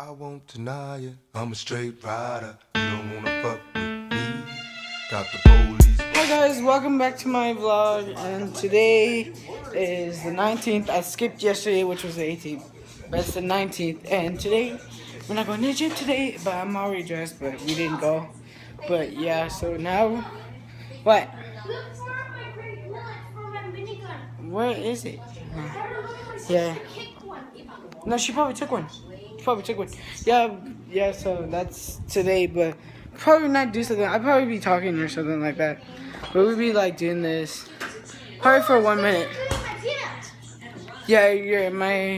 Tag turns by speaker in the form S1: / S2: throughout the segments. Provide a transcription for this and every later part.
S1: I won't deny it, I'm a straight rider. You don't wanna fuck with me. Got the police.
S2: Hi guys, welcome back to my vlog, and today is the 19th. I skipped yesterday, which was the 18th, but it's the 19th, and today we're not going to the gym today, but I'm already dressed, but we didn't go. But yeah, so now, what? Where is it? Yeah. No, she probably took one. Yeah, so that's today, but probably not do something. I'd probably be talking or something like that. But we'd be like doing this probably for 1 minute. Yeah,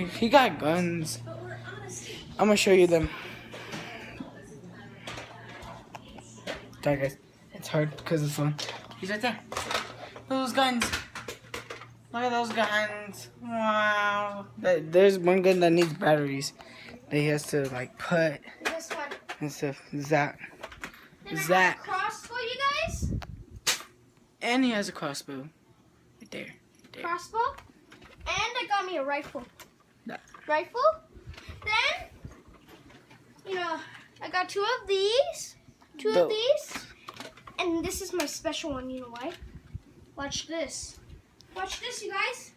S2: he got guns. I'm gonna show you them. Sorry guys, it's hard because it's fun. He's right there. Those guns. Look at those guns. Wow. There's one gun that needs batteries that he has to like put
S3: This one.
S2: and stuff. That.
S3: Then I have a crossbow, you guys.
S2: And he has a crossbow. Right there.
S3: Crossbow. And I got me a rifle.
S2: That.
S3: Rifle. Then, I got two of these. And this is my special one, you know why? Watch this. Watch this, you guys.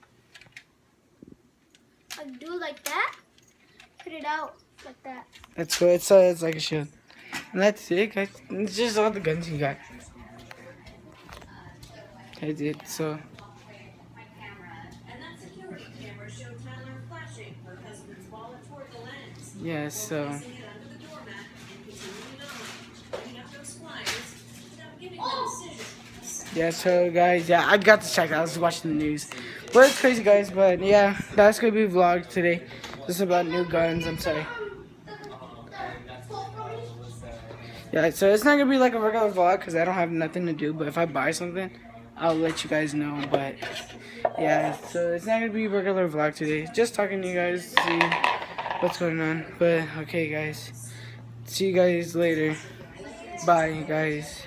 S3: I do it like that. Put it out like that.
S2: That's cool. It's like a shield. And that's it, guys. It's just all the guns you got. That's it. So. Yeah. So. Yeah, so guys, yeah, I got this checked. I was watching the news. But it's crazy, guys. But yeah, that's gonna be a vlog today. Just about new guns. I'm sorry. Yeah, so it's not gonna be like a regular vlog because I don't have nothing to do. But if I buy something, I'll let you guys know. But yeah, so it's not gonna be a regular vlog today. Just talking to you guys, see what's going on. But okay, guys, see you guys later. Bye, guys.